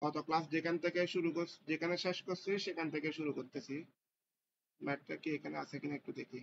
কত ক্লাস যেখান থেকে শুরু করছি, যেখানে শেষ করছি সেখান থেকে শুরু করতেছি। ম্যাথটা কি এখানে আছে কিনা একটু দেখি।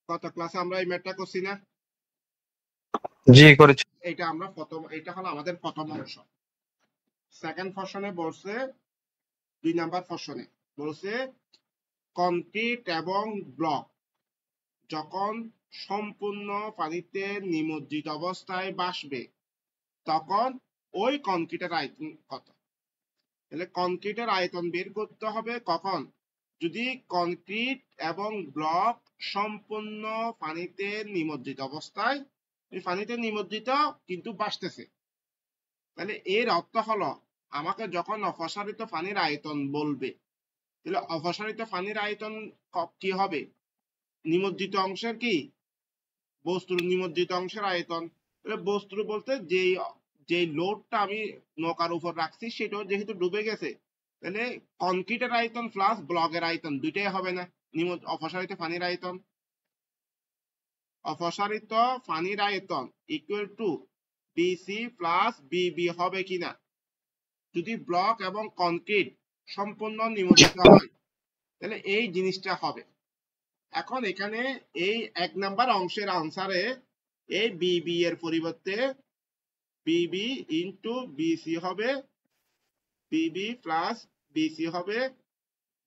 কত ক্লাসে আমরা এই ম্যাথটা করছি না? জি করেছি। এটা আমরা প্রথম, এটা হলো আমাদের প্রথম অংশ। সেকেন্ড পোরশনে বলছে, 2 নাম্বার পোরশনে বলছে কংক্রিট এবং ব্লক যখন সম্পূর্ণ পানিতে নিমজ্জিত অবস্থায় ভাসবে তখন ওই কংক্রিটের আয়তন কত। তাহলে কংক্রিটের আয়তন বের করতে হবে কখন, যদি কংক্রিট এবং ব্লক সম্পূর্ণ পানিতে নিমজ্জিত অবস্থায়, পানিতে নিমজ্জিত কিন্তু ভাসতেছে। তাহলে এর অর্থ হলো আমাকে যখন অপসারিত পানির আয়তন বলবে, তাহলে অপসারিত পানির আয়তন কি হবে, নিমজ্জিত অংশের কি, বস্তুর নিমজ্জিত অংশের আয়তন। তাহলে বস্তুর বলতে যেই যেই লোডটা আমি নৌকার উপর রাখছি সেটাও যেহেতু ডুবে গেছে, তাহলে কংক্রিটের আয়তন প্লাস ব্লকের আয়তন দুইটাই হবে না অপসারিত পানির আয়তন। অপসারিত পানির আয়তন ইকুয়াল টু বিসি প্লাস বিবি হবে কিনা, যদি ব্লক এবং কংক্রিট সম্পূর্ণ নিমজ্জিত হয় তাহলে এই জিনিসটা হবে। এখন এখানে এই 1 নাম্বার অংশের আনসারে এই বিবি এর পরিবর্তে বিবি ইন্টু বিসি হবে, বিবি প্লাস বিসি হবে,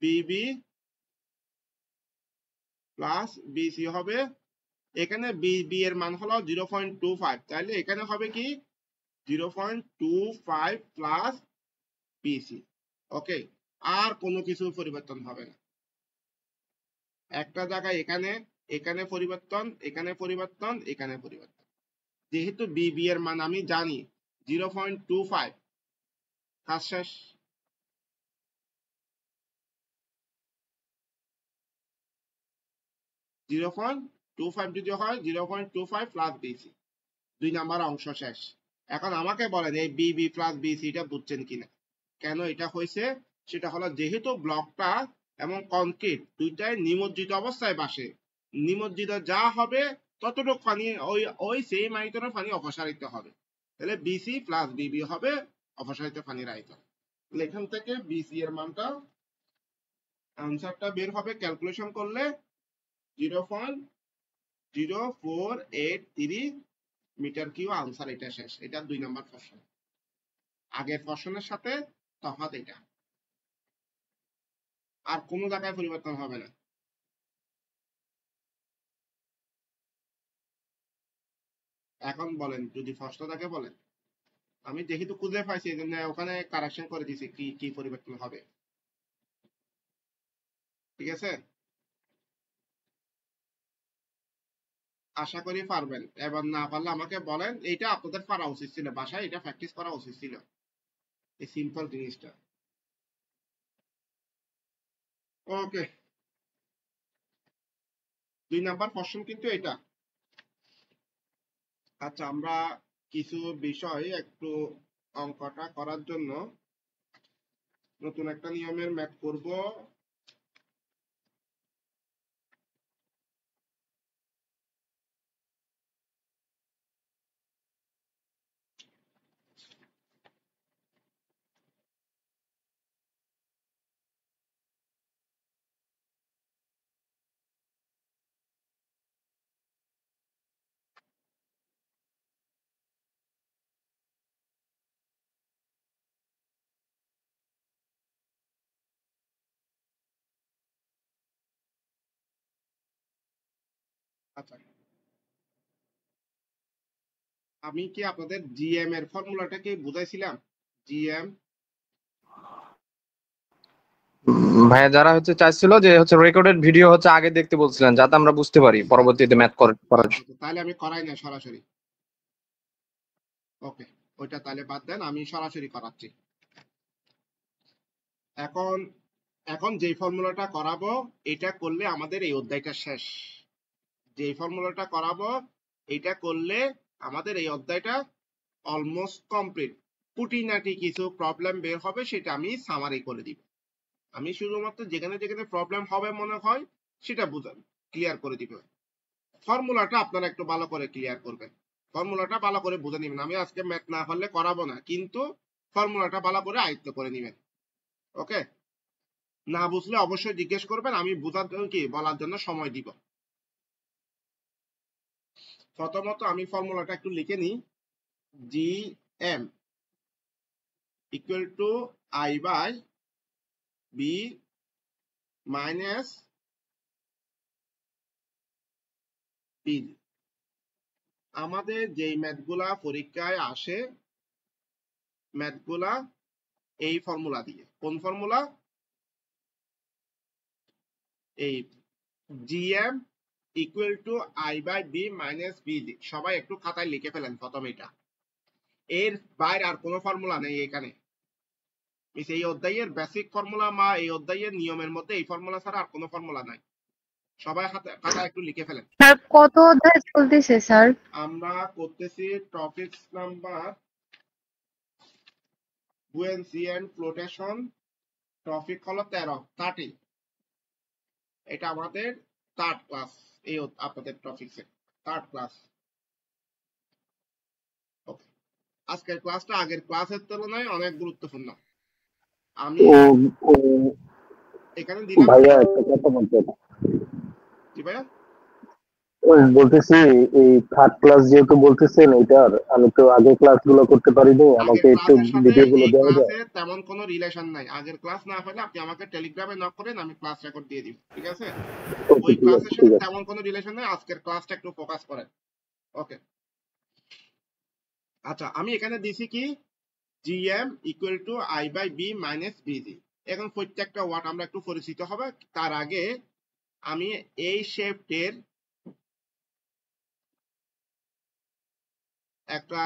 বিবি প্লাস বিসি হবে। এখানে বিবি এর মান হলো 0.25, তাহলে এখানে হবে কি 0.25 প্লাস বিসি। ওকে, আর কোনো কিছু পরিবর্তন হবে না। একটা জায়গায় এখানে, এখানে পরিবর্তন, এখানে পরিবর্তন, এখানে পরিবর্তন। যেহেতু বিবি এর মান আমি জানি 0.25, কাজ শেষ। জিরো পয়েন্ট টু ফাইভ যদি হয় 0.25 প্লাস বিসি, 2 নাম্বার অংশ শেষ। এখন আমাকে বলেন এই বিবি প্লাস বিসি এটা বুঝছেন কিনা, কেন এটা হয়েছে। সেটা হলো যেহেতু ব্লকটা এবং কংক্রিট দুইটাই নিমজ্জিত অবস্থায় বাসে, নিমজ্জিত যা হবে ততটুকু পানি ওই ওই সেম আয়তনের পানি অপসারিত হবে। তাহলে বিসি প্লাস বিবি হবে অপসারিত পানির আয়তন। তাহলে এখান থেকে বিসি এর মানটা, আনসারটা বের হবে ক্যালকুলেশন করলে 0.0483 মিটার কিউ। আনসার এটা শেষ। এটা 2 নাম্বার প্রশ্ন। আগের প্রশ্নের সাথে তফাৎ এটা, আর কোনো জায়গায় পরিবর্তন হবে না। এখন বলেন যদি প্রশ্ন থাকে বলেন, আমি যেহেতু খুঁজে পাইছি এই জন্য ওখানে কারেকশন করে দিছি কি কি পরিবর্তন হবে। ঠিক আছে, আশা করি পারবেন। এবার না পারলে আমাকে বলেন, এইটা আপনাদের পারা উচিত ছিল, বাসায় এটা প্র্যাকটিস করা উচিত ছিল এই সিম্পল জিনিসটা। ওকে, 2 নাম্বার প্রশ্ন কিন্তু এটা। আচ্ছা, আমরা কিছু বিষয় একটু অঙ্কটা করার জন্য নতুন একটা নিয়মের ম্যাথ করব। আচ্ছা, আমি কি আপনাদের জিএম এর ফর্মুলাটা কি বুঝাইছিলাম? জিএম ভাইয়া যারা চাইছিল যে রেকর্ডেড ভিডিও আগে দেখতে বলছিলেন, যাতে আমরা বুঝতে পারি পরবর্তীতে ম্যাথ করার। আচ্ছা, তাহলে আমি করাই না সরাসরি। ওকে, ওইটা তাহলে বাদ দেন, আমি সরাসরি করাচ্ছি। এখন এখন যে ফর্মুলাটা করাবো, এটা করলে আমাদের এই অধ্যায়টা শেষ। যে ফর্মুলাটা করাবো এটা করলে আমাদের এই অধ্যায়টা অলমোস্ট কমপ্লিট। খুঁটিনাটি কিছু প্রবলেম বের হবে, সেটা আমি সামারি করে দিব। আমি শুধুমাত্র যেখানে যেখানে প্রবলেম হবে মনে হয় সেটা বুঝান, ক্লিয়ার করে দিব। ফর্মুলাটা আপনারা একটু ভালো করে ক্লিয়ার করবেন, ফর্মুলাটা ভালো করে বুঝে নেবেন। আমি আজকে ম্যাথ না পারলে করাবো না, কিন্তু ফর্মুলাটা ভালো করে আয়ত্ত করে নেবেন। ওকে, না বুঝলে অবশ্যই জিজ্ঞেস করবেন, আমি বোঝার জন্য কি বলার জন্য সময় দিব। প্রথমত আমি ফর্মুলাটা একটু লিখে নিই। G M equal to I by B minus B. আমাদের যেই ম্যাথগুলা পরীক্ষায় আসে, ম্যাথগুলা এই ফর্মুলা দিয়ে। কোন ফর্মুলা? এই GM equal to I by B minus B. সবাই একটু খাতায় লিখে ফেলেন প্রথম এটা। এর বাইরে আর কোনো ফর্মুলা নেই এখানে। এই অধ্যায়ের বেসিক ফর্মুলা বা এই অধ্যায়ের নিয়মের মধ্যে এই ফর্মুলা ছাড়া আর কোনো ফর্মুলা নাই। সবাই খাতায় একটু লিখে ফেলেন। স্যার কত অধ্যায় চলতেছে স্যার? আমরা করতেছি topic number buoyancy and flotation, topic হলো 13 এটা আমাদের থার্ড ক্লাস। এই আপনাদের টপিকসে থার্ড ক্লাস। ওকে, আজকের ক্লাসটা আগের ক্লাসের তুলনায় অনেক গুরুত্বপূর্ণ। আমি এখানে দিলাম। ভাইয়া একটা কথা বলতে, জি ভাইয়া, বলতেছি এই থার্ড ক্লাস যেহেতু বলতেছেন, এটার আমি তো আগের ক্লাস গুলো করতে পারিনি, আগের আমাকে একটু ক্লাসের সাথে ভিডিও গুলো এই দেওয়া যায়? ক্লাসে তেমন কোনো রিলেশন নাই। আগের ক্লাস না হলে আপনি আমাকে টেলিগ্রামে নক করেন, আমি ক্লাস রেকর্ড দিয়ে দিব, ঠিক আছে? ওই ক্লাসের সাথে তেমন কোনো রিলেশন নাই, আজকের ক্লাসটা একটু ফোকাস করেন। ওকে, আচ্ছা আমি এখানে দিছি কি GM equal to I by B minus BG. এখন প্রত্যেকটা ওয়ার্ড আমরা একটু পরিচিত হবে। তার আগে আমি এই শেপটের একটা,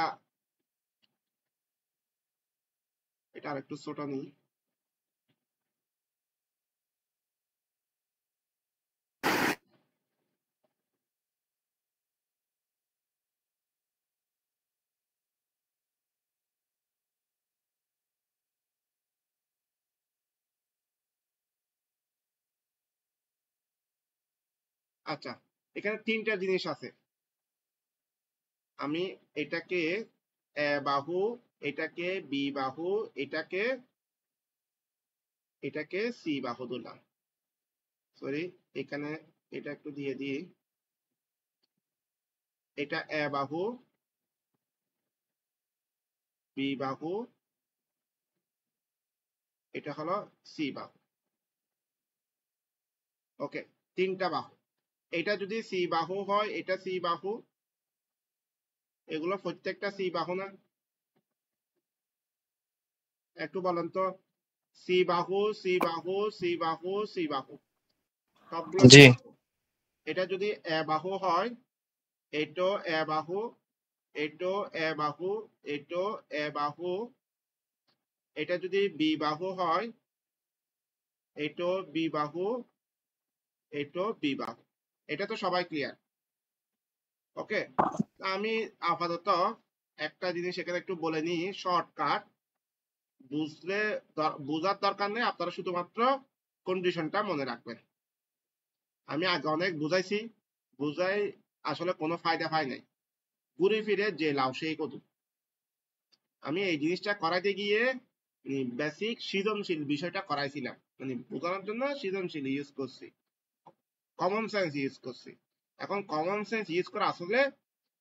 এটা আর একটু ছোট নিই। আচ্ছা, এখানে তিনটা জিনিস আছে। আমি এটাকে এ বাহু, এটাকে বি বাহু, এটাকে সি বাহু দিলাম। সরি, এখানে এটা একটু দিয়ে দিই। এটা এ বাহু, বি বাহু, এটা হলো সি বাহু। ওকে, তিনটা বাহু। এটা যদি সি বাহু হয়, এটা সি বাহু, এগুলো প্রত্যেকটা সি বাহু না? একটু বলেন তো, সি বাহু, সি বাহু, সি বাহু, সি বাহু, সবগুলো সি জি। বাহু। এটা যদি এ বাহু হয়, এটো এ বাহু, এটো এ বাহু, এটো এ বাহু। এটা যদি বি বাহু হয়, এটো বি বাহু, এটো বি বাহু। এটা তো সবাই ক্লিয়ার? ওকে, আমি আপাতত একটা জিনিস এখানে একটু বলে নিই, শর্টকাট। বুঝলে বোঝার দরকার নেই, আপনারা শুধুমাত্র কন্ডিশনটা মনে রাখবেন। আমি আগে অনেক বুঝাইছি, বুঝাই আসলে কোনো ফায়দা পাই নাই। ঘুরে ফিরে যে লাভ সেই কত। আমি এই জিনিসটা করাইতে গিয়ে বেসিক সৃজনশীল বিষয়টা করাইছিলাম, মানে বোঝানোর জন্য সৃজনশীল ইউজ করছি, কমন সেন্স ইউজ করছি। এখন কমন সেন্স ইউজ করা আসলে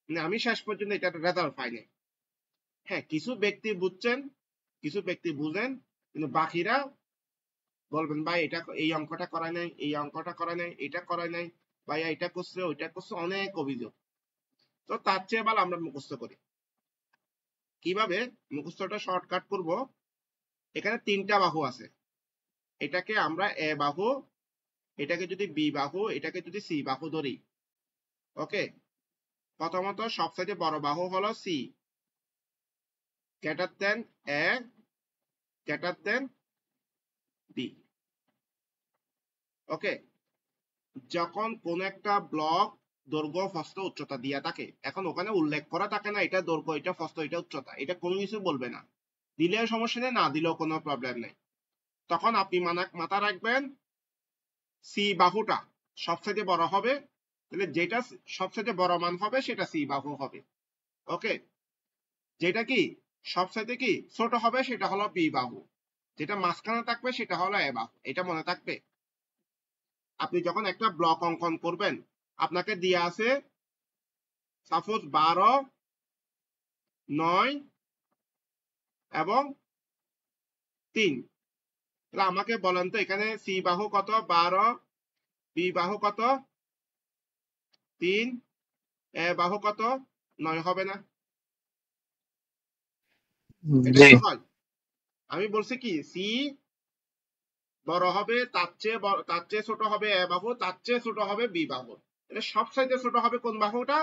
আমি শেষ পর্যন্ত এটা রেজাল্ট পাইনি। হ্যাঁ, কিছু ব্যক্তি বুঝছেন, কিছু ব্যক্তি বুঝেন, কিন্তু বাকিরা বলবেন ভাই এটা এই অঙ্কটা করায় নাই, এই অঙ্কটা করায় নাই, এটা করায় নাই, ভাই এটা করছে ওইটা করছে, অনেক অভিযোগ। তো তার চেয়ে ভালো আমরা মুখস্থ করি। কিভাবে মুখস্থটা শর্টকাট করব? এখানে তিনটা বাহু আছে, এটাকে আমরা এ বাহু, এটাকে যদি বি বাহু, এটাকে যদি সি বাহু ধরি, ওকে, প্রথমত সবচেয়ে বড় বাহু হলো সি, গ্রেটার দেন এ, গ্রেটার দেন বি। ওকে, যখন কোন একটা ব্লক দৈর্ঘ্য প্রস্থ উচ্চতা দিয়া থাকে, এখন ওখানে উল্লেখ করা থাকে না এটা দৈর্ঘ্য, এটা প্রস্থ, এটা উচ্চতা, এটা কোনো কিছু বলবে না, দিলেও সমস্যা নেই, না দিলেও কোনো প্রবলেম নেই। তখন আপনি মাথা রাখবেন সি বাহুটা সবচেয়ে বড় হবে, তাহলে যেটা সবচেয়ে বড় মান হবে সেটা সি বাহু হবে। ওকে, যেটা কি সবচেয়ে কি ছোট হবে সেটা হলো বি বাহু, যেটা মাঝখানে থাকবে সেটা হলো এ বাহু। এটা মনে থাকবে। আপনি যখন একটা ব্লক অঙ্কন করবেন, আপনাকে দিয়ে আছে সাপোজ 12, 9 এবং 3, তাহলে আমাকে বলেন তো এখানে সি বাহু কত? 12, বি বাহু কত? 3, এ বাহু কত? 9 হবে না? এটা জি। কি হয়? আমি বলছি কি সি বড় হবে, তার চেয়ে ছোট হবে এ বাহু, তার চেয়ে ছোট হবে বি বাহু। এটা সবচাইতে ছোট হবে কোন বাহুটা?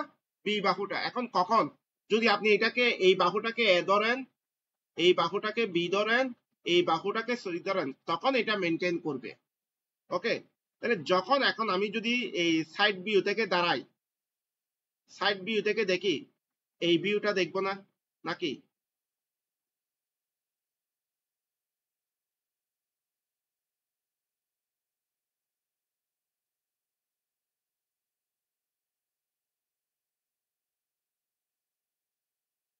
বি বাহুটা। এখন কখন যদি আপনি এটাকে এই বাহুটাকে এ ধরেন, এই বাহুটাকে বি ধরেন, এই বাহুটাকে সি ধরেন, তখন এটা মেনটেন করবে। ওকে, তাহলে যখন এখন আমি যদি এই সাইড ভিউ থেকে দাঁড়াই, সাইড ভিউ থেকে দেখি, এই ভিউটা দেখবো না নাকি?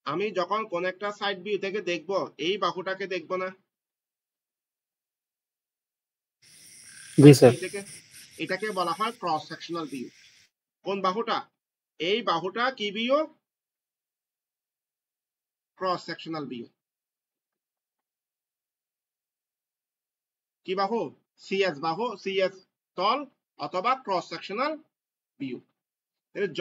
আমি যখন কোন একটা সাইড ভিউ থেকে দেখবো, এই বাহুটাকে দেখবো না? জি স্যার। এটাকে বলা হয় ক্রস সেকশনাল ভিউ। কোন বাহুটা? এই বাহুটা কি ভিউ? Cross sectional view. কি বাহু? সিএস বাহু, সিএস তল অথবা ক্রস সেকশনাল ভিউ।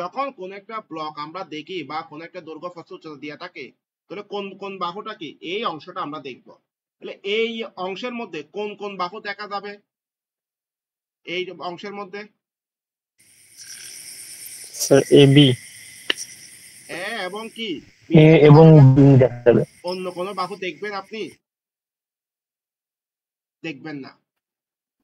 যখন কোন একটা ব্লক আমরা দেখি বা কোন একটা দৈর্ঘ্য প্রস্থ উচ্চতা দিয়ে থাকে, তাহলে কোন কোন বাহুটা কি এই অংশটা আমরা দেখব। তাহলে এই অংশের মধ্যে কোন কোন বাহু দেখা যাবে? এই অংশের মধ্যে স্যার এ বি, এ এবং কি এ এবং বি দেখা যাবে। অন্য কোন বাহু দেখবেন আপনি? দেখবেন না।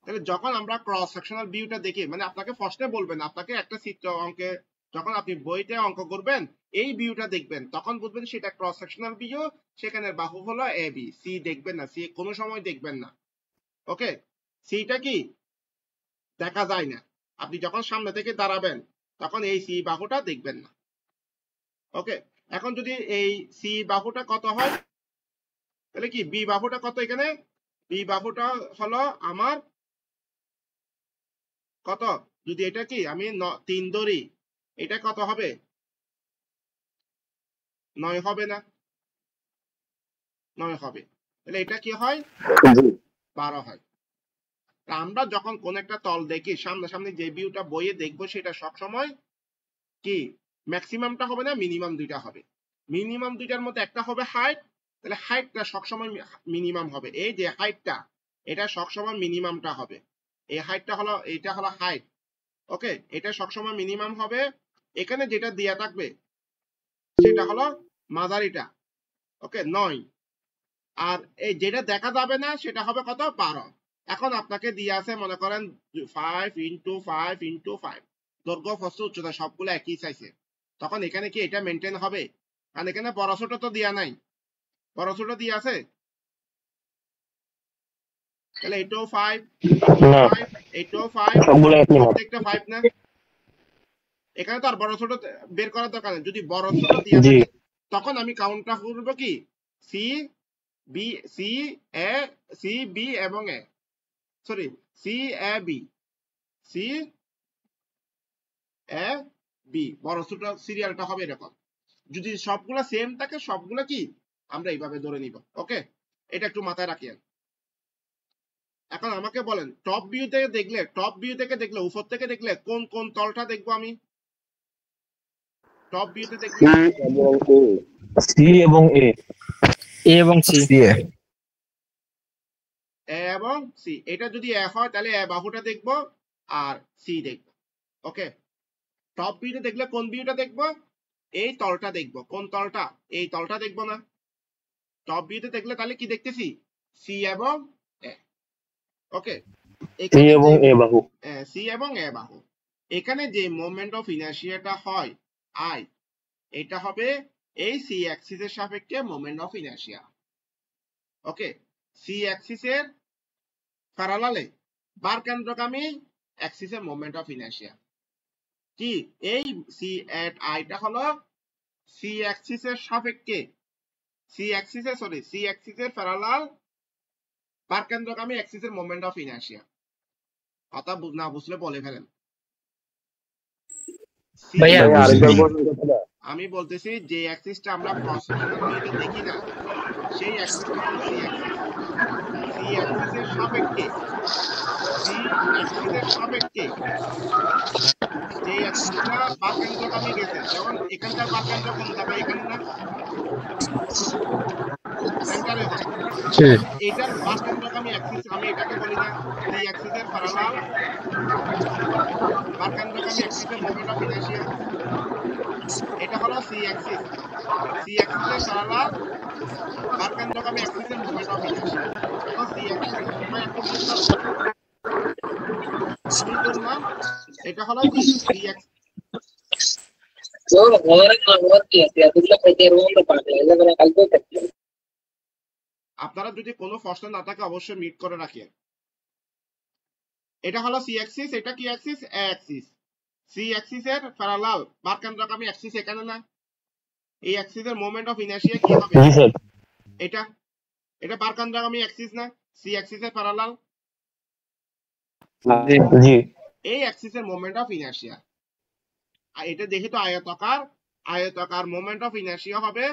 তাহলে যখন আমরা ক্রস সেকশনাল ভিউটা দেখি, মানে আপনাকে ফার্স্টে বলবেন, আপনাকে একটা চিত্র অঙ্কে যখন আপনি বইতে অঙ্ক করবেন, এই ভিউটা দেখবেন, তখন বুঝবেন সেটা ক্রস সেকশনাল ভিউ, সেখানে বাহু হলো এ বি। সি দেখবেন না, সি কোনো সময় দেখবেন না। ওকে, সিটা কি দেখা যায় না। আপনি যখন সামনে থেকে দাঁড়াবেন তখন এই সি বাহুটা দেখবেন না। ওকে, এখন যদি এই সি বাহুটা কত হয়, তাহলে কি বি বাহুটা কত? এখানে বি বাহুটা হলো আমার কত? যদি এটা কি আমি 3 ধরি, এটা কত হবে? 9 হবে না? 9 হবে। তাহলে এটা কি হয়? 12 হয়। আমরা যখন কোন একটা তল দেখি, সামনাসামনি যে ভিউটা বইয়ে দেখবো, সেটা সবসময় কি ম্যাক্সিমামটা হবে না, মিনিমাম দুইটা হবে। মিনিমাম দুইটার মধ্যে একটা হবে হাইট, তাহলে হাইটটা সবসময় মিনিমাম হবে। এই যে হাইটটা, এটা সবসময় মিনিমামটা হবে। এই হাইটটা হলো, এটা হলো হাইট। ওকে, এটা সবসময় মিনিমাম হবে। এখানে যেটা দেয়া থাকবে সেটা হলো মাঝারিটা। ওকে, 9। আর এই যেটা দেখা যাবে না সেটা হবে কত? 12। এখন আপনাকে দিয়ে আছে মনে করেন 5 ইন্টু 5 ইন্টু 5, দৈর্ঘ্য প্রস্থ উচ্চতা সবগুলো একই চাইছে, তখন এখানে কি এটা মেনটেন হবে? কারণ এখানে বড় ছোট তো দেয়া নাই, বড় ছোট দিয়ে আছে, তাহলে এটাও 5, এটাও 5, এটাও 5, প্রত্যেকটা 5 না? এখানে তো আর বড় ছোট বের করার দরকার নেই। যদি বড় ছোট দিয়ে থাকে, তখন আমি কাউন্টটা করব কি সি বি, সি এ, সি বি এবং এ, sorry C A B, C A B, বড় ছোট সিরিয়ালটা হবে এরকম। যদি সবগুলা সেম থাকে, সবগুলা কি আমরা এইভাবে ধরে নিব। ওকে, এটা একটু মাথায় রাখিয়েন। এখন আমাকে বলেন টপ ভিউ থেকে দেখলে, টপ ভিউ থেকে দেখলে, উপর থেকে দেখলে কোন কোন তলটা দেখবো আমি? টপ ভিউতে দেখলে সি এবং এ, এ এবং সি, এ এবং সি। এটা যদি এ হয় তাহলে এ বাহুটা দেখবো আর সি দেখবো। ওকে, টপ ভিউতে দেখলে কোন ভিউটা দেখবো? এই তলটা দেখবো। কোন তলটা? এই তলটা দেখবো না? টপ ভিউতে দেখলে তাহলে কি দেখতেছি? সি এবং এ। ওকে, সি এখানে এবং যে এ বাহু। সি এবং এ বাহু, এখানে যে মোমেন্ট অফ ইনার্শিয়াটা হয় আই, এটা হবে এই সি অ্যাক্সিসের সাপেক্ষে moment of inertia. Okay, C অ্যাক্সিসের প্যারালালে বার কেন্দ্রগামী অ্যাক্সিসের মোমেন্ট অফ ইনার্শিয়া কি? এই সি এট আইটা হলো সি অ্যাক্সিসের সাপেক্ষে সি অ্যাক্সিসের প্যারালাল বার কেন্দ্রগামী অ্যাক্সিসের মোমেন্ট অফ ইনার্শিয়া। কথা না বুঝলে বলে ফেলেন। ভাইয়া ভাইয়া বুঝি আরেকবার নাই। বলুন কথাটা। আমি বলতেছি যে অ্যাক্সিসটা আমরা প্রসেসর ভিউতে দেখি না, সেই অ্যাক্সিসটা হলো সি অ্যাক্সিস। সি অ্যাক্সিসের সাপেক্ষে যে অ্যাক্সিসটা বার কেন্দ্রগামী গেছে, যেমন এখানকার বার কেন্দ্র কোন জায়গায়? এখানে না, সেন্টারে হয়। এটার বার কেন্দ্রগামী অ্যাক্সিস আমি এটাকে বলি না সি অ্যাক্সিসের প্যারালাল বার কেন্দ্রগামী অ্যাক্সিসের মোমেন্ট অফ ইনার্শিয়া। এটা হলো সি অ্যাক্সিসের প্যারালাল বার কেন্দ্রগামী অ্যাক্সিসের মোমেন্ট অফ ইনার্শিয়া। এখন সি অ্যাক্সিস একটু বুঝলাম, আমি বললাম এটা হলো কি সি অ্যাক্সিস। আপনারা যদি কোনো প্রশ্ন না থাকে অবশ্যই মিট করে রাখেন। এটা হলো সি অ্যাক্সিস, এটা কি অ্যাক্সিস? এ অ্যাক্সিস। সি অ্যাক্সিসের প্যারালাল বার কেন্দ্রগামী অ্যাক্সিস এখানে না, এই অ্যাক্সিসের মোমেন্ট অফ ইনার্শিয়া কি হবে? জি স্যার। এটা বার কেন্দ্রগামী অ্যাক্সিস না, সি অ্যাক্সিসের প্যারালাল। জি। এই অ্যাক্সিসের মোমেন্ট অফ ইনার্শিয়া, এটা দেখি তো আয়তাকার মোমেন্ট অফ ইনার্শিয়া হবে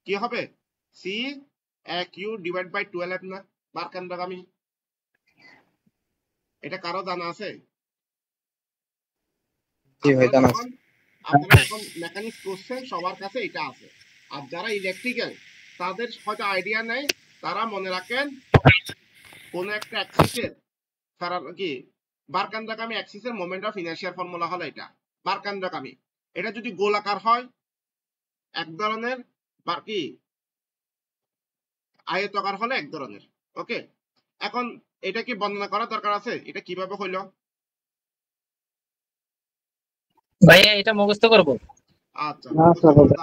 কি হবে? সি কিউ ডিভাইড বাই 12 না, বার কেন্দ্রগামী। এটা কারো জানা আছে? জি ভাই, জানা আছে। আপনারা এখন মেকানিক্স করছেন, সবার কাছে এটা আছে। আর যারা ইলেকট্রিক্যাল তাদের হয়তো আইডিয়া নেই, তারা মনে রাখেন কোন একটা অ্যাক্সিসের কি বার কেন্দ্রগামী অ্যাক্সিসের মোমেন্ট অফ ইনার্শিয়ার ফর্মুলা হলো এটা বার কেন্দ্রগামী। এটা যদি গোলাকার হয় এক ধরনের, বার কি আয়তাকার হলে এক ধরনের। ওকে, এখন এটা কি বর্ণনা করার দরকার আছে এটা কিভাবে হইলো? ভাইয়া এটা মুখস্থ করবো। আচ্ছা,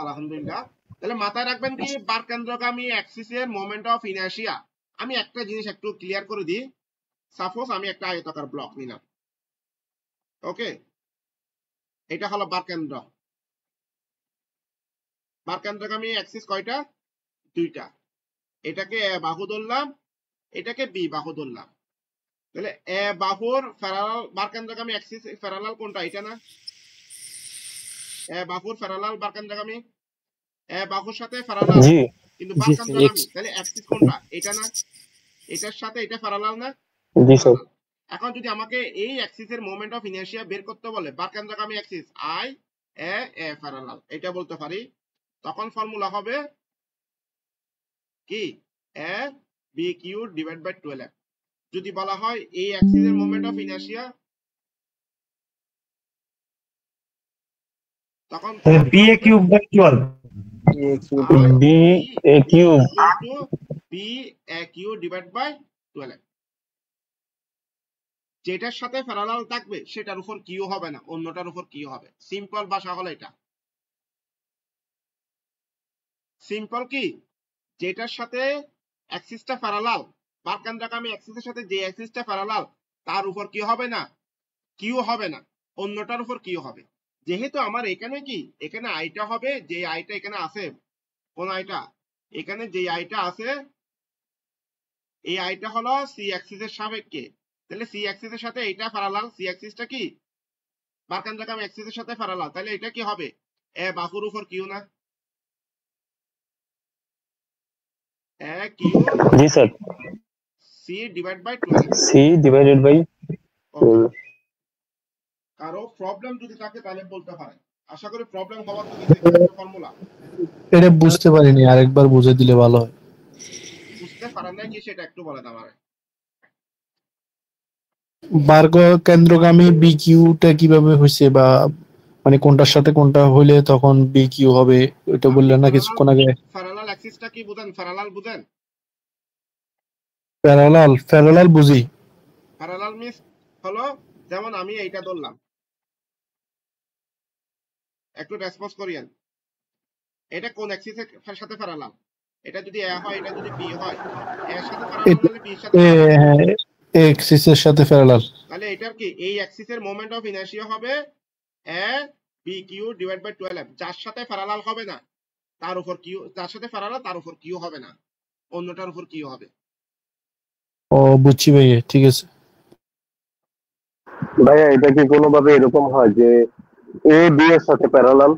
আলহামদুলিল্লাহ। তাহলে মাথায় রাখবেন কি বার কেন্দ্রগামী অ্যাক্সিসের মোমেন্ট অফ ইনার্শিয়া। আমি একটা জিনিস একটু ক্লিয়ার করে দিই। সাপোজ আমি একটা আয়তাকার ব্লক নিলাম। ওকে, এটা হলো বার কেন্দ্রগামী অ্যাক্সিস কয়টা? দুইটা। এটাকে এ বাহু ধরলাম, এটাকে বি বাহু ধরলাম। তাহলে এ বাহুর প্যারালাল বার কেন্দ্রগামী অ্যাক্সিস প্যারালাল কোনটা? এটা না, এ বাহুর প্যারালাল বার কেন্দ্রগামী, এ বাহুর সাথে প্যারালাল জি। কিন্তু বার কেন্দ্রগামী। তাহলে অ্যাক্সিস কোনটা? এটা না, এটার সাথে এটা প্যারালাল না? জি স্যার। এখন যদি আমাকে এই অ্যাক্সিসের মোমেন্ট অফ ইনার্শিয়া বের করতে বলে বার কেন্দ্রগামী অ্যাক্সিস আই এ প্যারালাল, এটা বলতে পারি। তখন ফর্মুলা হবে কি A B cube divide by 12। যদি বলা হয় এই অ্যাক্সিসের মোমেন্ট অফ ইনার্শিয়া, তখন B A cube by 12 B A cube B A cube divide by 12। যেটার সাথে প্যারালাল থাকবে সেটার উপর কিউ হবে না, অন্যটার উপর কিউ হবে। সিম্পল ভাষা হলো এটা। সিম্পল কি, যেটার সাথে অ্যাক্সিসটা প্যারালাল বার কেন্দ্রগামী অ্যাক্সিসের সাথে যে অ্যাক্সিসটা প্যারালাল তার উপর কি হবে না, কিউ হবে না, অন্যটার উপর কিউ হবে। যেহেতু আমার এখানে কি, এখানে আইটা হবে, যে আইটা এখানে আছে, কোন আইটা? এখানে যে আইটা আছে এই আইটা হলো সি অ্যাক্সিসের সাপেক্ষে। তাহলে সি অ্যাক্সিসের সাথে এইটা প্যারালাল, সি অ্যাক্সিসটা কি বার কেন্দ্রগামী অ্যাক্সিসের সাথে প্যারালাল। তাহলে এটা কি হবে? এ বাহুর উপর কিউ না, এ কিউ। জি sir. C divide by 12। C divided by 12। কারো প্রবলেম যদি থাকে তাহলে বলতে পারে। আশা করি প্রবলেম হওয়ার তো কিছু একটা ফর্মুলা এটা বুঝতে পারিনি, আরেকবার বুঝে দিলে ভালো হয়। বুঝতে পারেন না কি সেটা একটু বলেন আমারে। বার্গ কেন্দ্রগামী বিকিউটা কিভাবে হয়েছে, বা মানে কোনটার সাথে কোনটা হইলে তখন বিকিউ হবে, ওইটা আপনি বললেন না কিছুক্ষণ আগে। প্যারালাল অ্যাক্সিসটা কি বুঝেন? প্যারালাল বুঝেন? প্যারালাল বুঝি। প্যারালাল মিন্স হলো, যেমন আমি এইটা ধরলাম, একটু রেসপন্স করিয়েন, এটা কোন অ্যাক্সিসের সাথে প্যারালাল? এটা যদি এ হয়, এটা যদি বি হয়, এর সাথে প্যারালাল হলে বির সাথে প্যারালাল। হ্যাঁ, এক্সিসের সাথে প্যারালাল। তাহলে এটার কি এই অ্যাক্সিসের মোমেন্ট অফ ইনার্শিয়া হবে এ বি কিউ ডিভাইড বাই 12, যার সাথে প্যারালাল হবে না তার উপর কিউ, যার সাথে প্যারালাল তার উপর কিউ হবে না, অন্যটার উপর কিউ হবে। ও বুঝছি ভাইয়া, ঠিক আছে। ভাইয়া এটা কি কোনোভাবে এরকম হয় যে এ বি এর সাথে প্যারালাল?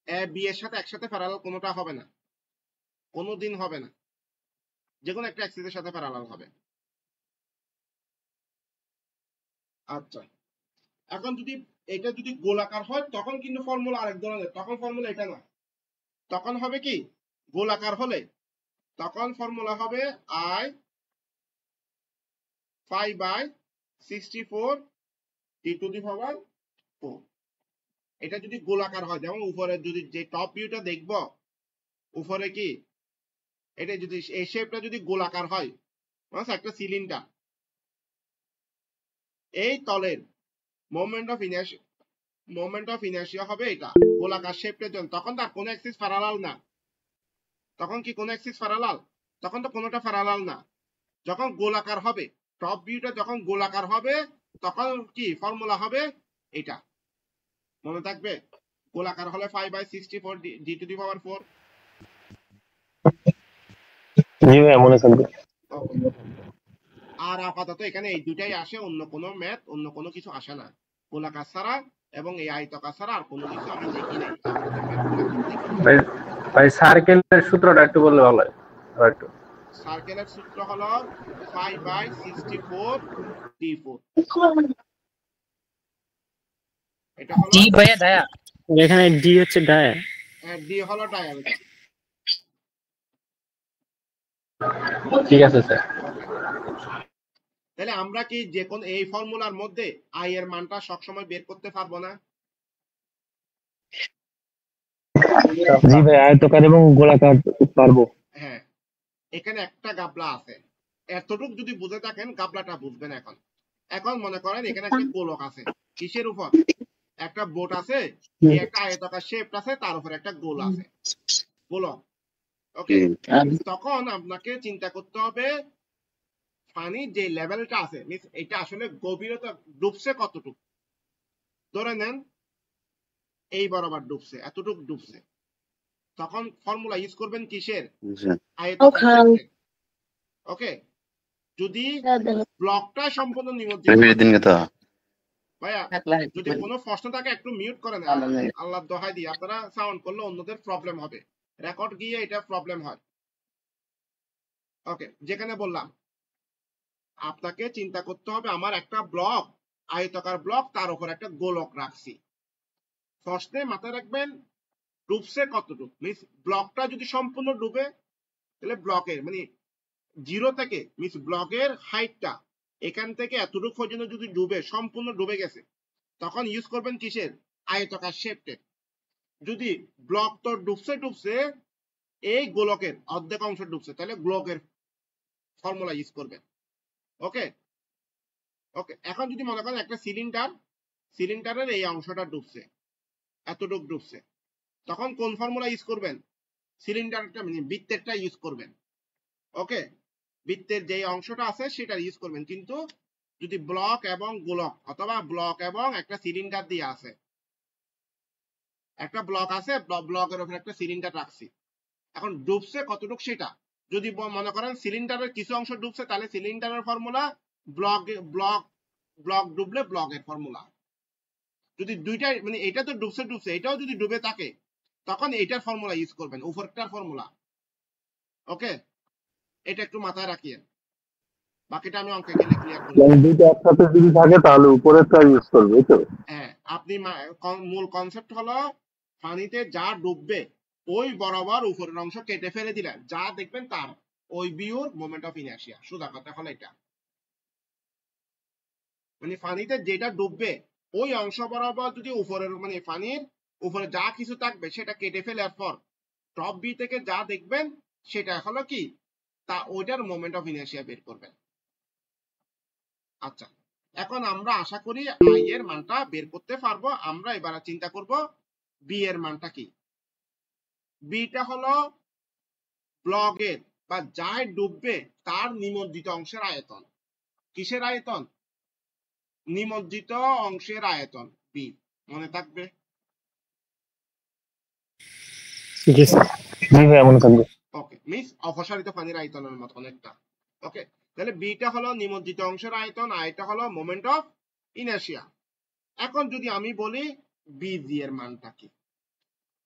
এ বি এর সাথে একসাথে প্যারালাল কোনোটা হবে না, কোনোদিন হবে না, যে কোনো একটা অ্যাক্সিসের সাথে প্যারালাল হবে। আচ্ছা, এখন যদি এটা যদি গোলাকার হয় তখন কিন্তু ফর্মুলা আরেক ধরনের, তখন ফর্মুলা এটা না, তখন হবে কি, গোলাকার হলে তখন ফর্মুলা হবে I 5/64 t⁴ 4। এটা যদি গোলাকার হয়, যেমন উপরে যদি যে টপ ভিউটা দেখব, উপরে কি এটা যদি এই শেপটা যদি গোলাকার হয়, মানে একটা সিলিন্ডার, এই তলের মোমেন্ট অফ ইনার্শিয়া হবে এটা গোলাকার শেপটার জন্য, তখন তার কোনো অ্যাক্সিস প্যারালাল না। তখন কি কোনো অ্যাক্সিস প্যারালাল? তখন তো কোনোটা প্যারালাল না। যখন গোলাকার হবে, টপ ভিউটা যখন গোলাকার হবে, তখন কি ফর্মুলা হবে এটা, মনে থাকবে? গোলাকার হলে 5/64 d⁴। জি ভাইয়া, মনে থাকবে। আর আপাতত এখানে এই দুটাই আসে, অন্য কোনো ম্যাথ, অন্য কোনো কিছু আসে না, গোলাকার ছাড়া এবং এই আয়তকার ছাড়া আর কোনো কিছু আমি দেখি নাই আপাতত ম্যাথগুলো দেখি। ভাই সার্কেলের সূত্রটা একটু বললে ভালো হয় একটু। সার্কেলের সূত্র হলো 5/64 d⁴। এটা হলো জি ভাইয়া ডায়া, এখানে ডি হচ্ছে ডায়া। ডি হলো ডায়ামিটার। ঠিক আছে স্যার। ওকে, তাহলে আমরা কি যে কোন এই ফর্মুলার মধ্যে আই এর মানটা সবসময় বের করতে পারবো না? জি ভাই, আয়তকার এবং গোলাকার পারবো। হ্যাঁ, এখানে একটা গাবলা আছে, এতটুক যদি বুঝে থাকেন গাবলাটা বুঝবেন। এখন এখন মনে করেন এখানে একটা গোলক আছে, কিসের উপর? একটা বোট আছে, এই একটা আয়তাকার শেপ আছে, তার উপর একটা গোল আছে, গোলক। ওকে, তখন আপনাকে চিন্তা করতে হবে পানির যে লেভেলটা আছে, মিন্স এটা আসলে গভীরতা ডুবছে কতটুকু। ধরে নেন এই বরাবর ডুবছে, এতটুকু ডুবছে, তখন ফর্মুলা ইউজ করবেন কিসের? আয়তাকার শেপের। ওকে, যদি ব্লকটা সম্পূর্ণ নিমজ্জিত, ভাইয়া যদি কোনো প্রশ্ন থাকে একটু মিউট করে নেন, আল্লাহর দোহাই দিয়ে, আপনারা সাউন্ড করলে অন্যদের প্রবলেম হবে, রেকর্ড গিয়ে এটা প্রবলেম হয়। ওকে, যেখানে বললাম আপনাকে চিন্তা করতে হবে আমার একটা ব্লক, আয়তাকার ব্লক, তার উপর একটা গোলক রাখছি। প্রশ্নে মাথায় রাখবেন ডুবছে কতটুকু, মিন্স ব্লকটা যদি সম্পূর্ণ ডুবে, তাহলে ব্লকের মানে জিরো থেকে, মিন্স ব্লকের হাইটটা এখান থেকে এতটুকু পর্যন্ত যদি ডুবে, সম্পূর্ণ ডুবে গেছে, তখন ইউজ করবেন কিসের? আয়তাকার শেপের। যদি ব্লক তো ডুবছে এই গোলকের অর্ধেক অংশ ডুবছে, তাহলে গোলকের ফর্মুলা ইউজ করবেন। ওকে ওকে, এখন যদি মনে করেন একটা সিলিন্ডারের এই অংশটা ডুবছে, এতটুকু ডুবছে, তখন কোন ফর্মুলা ইউজ করবেন? সিলিন্ডারটা মানে বৃত্তেরটা ইউজ করবেন। ওকে, বৃত্তের যে অংশটা আছে সেটা ইউজ করবেন। কিন্তু যদি ব্লক এবং গোলক, অথবা ব্লক এবং একটা সিলিন্ডার দিয়ে আছে, একটা ব্লক আছে, ব্লকের উপর একটা সিলিন্ডার রাখছি, এখন ডুবছে কতটুকু সেটা যদি মনে করেন সিলিন্ডারের কিছু অংশ ডুবছে, তাহলে সিলিন্ডারের ফর্মুলা ব্লক ব্লক ব্লক ডুবলে ব্লকের ফর্মুলা। যদি দুইটাই মানে এটা তো ডুবছে এটাও যদি ডুবে থাকে, তখন এটার ফর্মুলা ইউজ করবেন, উপরটার ফর্মুলা। ওকে, এটা একটু মাথায় রাখিয়েন, বাকিটা আমি অঙ্কে গেলে ক্লিয়ার করে মানে দেব। দুইটা একসাথে যদি থাকে তাহলে উপরেরটা ইউজ করবে, এই তো? হ্যাঁ, আপনি মূল কনসেপ্ট হলো পানিতে যা ডুববে ওই বরাবর উপরের অংশ কেটে ফেলে দিলেন, যা দেখবেন তার ওই বিউর মোমেন্ট অফ ইনার্শিয়া। সোজা কথা হলো এটা। মানে পানিতে যেটা ডুববে ওই অংশ বরাবর যদি উপরের মানে পানির উপরে যা কিছু থাকবে সেটা কেটে ফেলার পর টপ বি থেকে যা দেখবেন সেটা হলো কি তা ওইটার মোমেন্ট অফ ইনার্শিয়া বের করবেন। আচ্ছা, এখন আমরা আশা করি আই এর মানটা বের করতে পারবো। আমরা এবার চিন্তা করব বি এর মানটা কি। বিটা হলো ব্লগের বা যাই ডুববে তার নিমজ্জিত অংশের আয়তন। কিসের আয়তন? নিমজ্জিত অংশের আয়তন বি, মনে থাকবে? জি স্যার। জি ভাইয়া মনে থাকবে। ওকে, মিস অপসারিত পানির আয়তনের মতো অনেকটা। ওকে, তাহলে বিটা হলো নিমজ্জিত অংশের আয়তন, আয়টা হলো মোমেন্ট অফ ইনার্শিয়া। এখন যদি আমি বলি বিজি এর মানটা কি,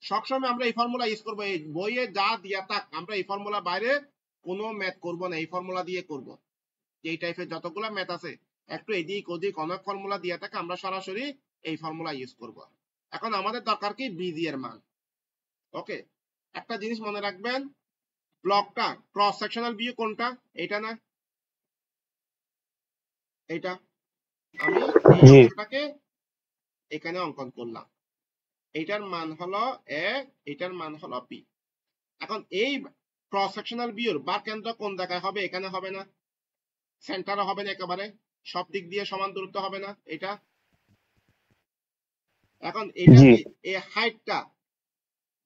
সবসময় আমরা এই ফর্মুলা ইউজ করবো। এই বইয়ে যা দিয়া থাক আমরা এই ফর্মুলা বাইরে কোনো ম্যাথ করব না, এই ফর্মুলা দিয়ে করব। এই টাইপের যতগুলা ম্যাথ আছে একটু এদিক ওদিক অনেক ফর্মুলা দিয়ে থাকে, আমরা সরাসরি এই ফর্মুলা ইউজ করব। এখন আমাদের দরকার কি বিজি এর মান। ওকে, একটা জিনিস মনে রাখবেন, ব্লকটা ক্রস সেকশনাল ভিউ কোনটা? এটা না, এটা। আমি এই জি অংশটাকে এখানে অঙ্কন করলাম, এটার মান হলো এ, এটার মান হলো বি। এখন এই ক্রস সেকশনাল ভিউর বা কেন্দ্র কোন জায়গায় হবে? এখানে হবে না, সেন্টারও হবে না, একেবারে সব দিক দিয়ে সমান দূরত্ব হবে না এটা। এখন এটা জি কি এই হাইটটা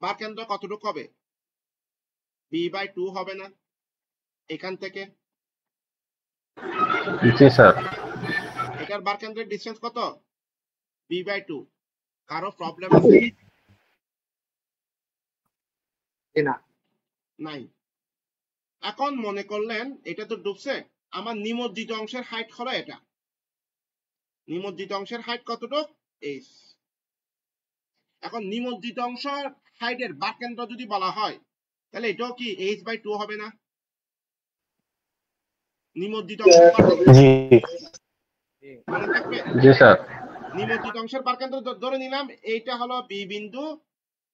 বা কেন্দ্র কতটুকু হবে? b/2 হবে না এখান থেকে? জি স্যার। এটার বার কেন্দ্রের ডিসটেন্স কত? b/2। কারো প্রবলেম আছে? না নাই। এখন মনে করলেন এটা তো ডুবছে, আমার নিমজ্জিত অংশের হাইট হলো এটা। নিমজ্জিত অংশের হাইট কতটুক? h। এখন নিমজ্জিত অংশের হাইটের বার কেন্দ্র যদি বলা হয় তাহলে এটাও কি h/2 হবে না? নিমজ্জিত অংশের বার কেন্দ্র জি মনে থাকবে? জি স্যার। নিমজ্জিত অংশের বার কেন্দ্র ধরে নিলাম এইটা হলো বি বিন্দু।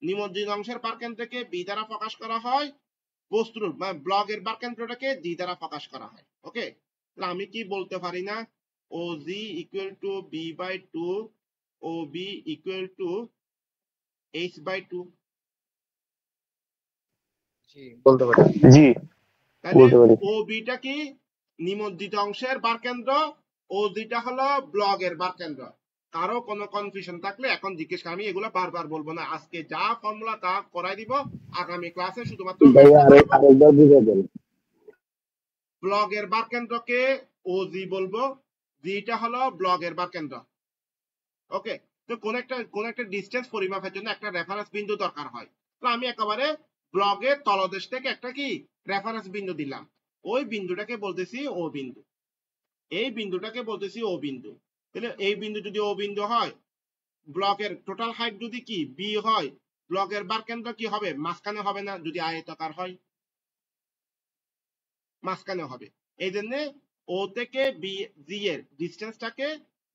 নিমজ্জিত অংশের বার কেন্দ্রকে বি দ্বারা প্রকাশ করা হয়, বস্তুর মানে ব্লগের বার কেন্দ্রটাকে জি দ্বারা প্রকাশ করা হয়। ওকে, তাহলে আমি কি বলতে পারি না O G equal to b/2 O B equal to h/2? জি বলতে পারি। জি তাহলে বলতে পারি। ও বিটা কি নিমজ্জিত অংশের বার কেন্দ্র, ও জিটা হলো ব্লগের বার কেন্দ্র। কারো কোনো কনফিউশন থাকলে এখন জিজ্ঞেস কর, আমি এগুলো বারবার বলবো না, আজকে যা ফর্মুলা তা করাই দিব, আগামী ক্লাসে শুধুমাত্র ভাইয়া আরেকবার বুঝে দেন। ব্লগের বার কেন্দ্রকে ও জি বলবো, জিটা হলো ব্লগের বার কেন্দ্র। ওকে, তো কোন একটা ডিসটেন্স পরিমাপের জন্য একটা রেফারেন্স বিন্দু দরকার হয়, তো আমি একেবারে ব্লগের তলদেশ থেকে একটা কি রেফারেন্স বিন্দু দিলাম, ওই বিন্দুটাকে বলতেছি ও বিন্দু, এই বিন্দুটাকে বলতেছি ও বিন্দু। তাহলে এই বিন্দু যদি ও বিন্দু হয়, ব্লকের টোটাল হাইট যদি কি বি হয়, ব্লকের বার কেন্দ্র কি হবে? মাঝখানে হবে না, যদি আয়তাকার হয় মাঝখানে হবে। এই জন্য ও থেকে বি জি এর ডিস্টেন্সটাকে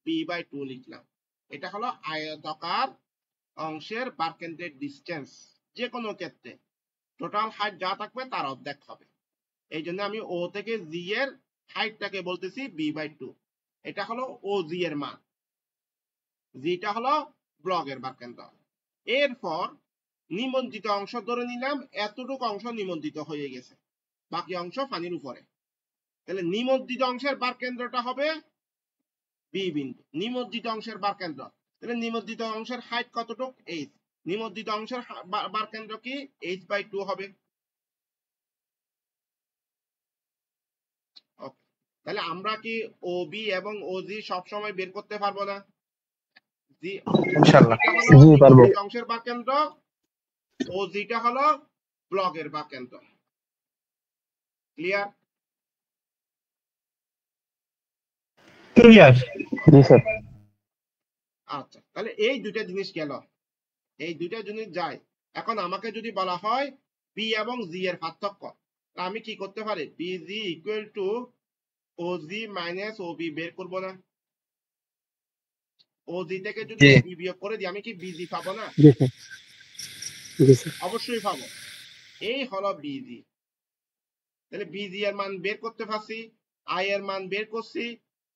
b/2 লিখলাম। এটা হলো আয়তাকার অংশের বার কেন্দ্রের ডিস্টেন্স। যে কোনো ক্ষেত্রে টোটাল হাইট যা থাকবে তার অর্ধেক হবে। এই জন্য আমি ও থেকে জি এর হাইটটাকে বলতেছি b/2। এটা হলো ও জি এর মান, জিটা হলো ব্লগের বার কেন্দ্র। এরপর নিমজ্জিত অংশ ধরে নিলাম, এতটুকু অংশ নিমজ্জিত হয়ে গেছে, বাকি অংশ পানির উপরে। তাহলে নিমজ্জিত অংশের বার কেন্দ্রটা হবে বি বিন্দু, নিমজ্জিত অংশের বার কেন্দ্র। তাহলে নিমজ্জিত অংশের হাইট কতটুক? h। নিমজ্জিত অংশের বার কেন্দ্র কি? h/2 হবে। ওকে, তাহলে আমরা কি ও বি এবং ও জি সবসময় বের করতে পারবো না? জি, ইনশাআল্লাহ। এটা হলো জি পারবো। নিমজ্জিত অংশের বার কেন্দ্র, ও জিটা হলো ব্লগের বার কেন্দ্র। ক্লিয়ার? ক্লিয়ার। জি স্যার। আচ্ছা, তাহলে এই দুইটা জিনিস গেল, এই দুইটা জিনিস যায়। এখন আমাকে যদি বলা হয় বি এবং জি এর পার্থক্য, আমি কি করতে পারি? B G equal to O G minus O B বের করবো না? ও জি থেকে যদি জি ও বি বিয়োগ করে দিই আমি কি বিজি পাবো না? জি স্যার। জি স্যার। অবশ্যই পাবো। এই হলো বিজি। তাহলে বিজি এর মান বের করতে পারছি, আই এর মান বের করছি,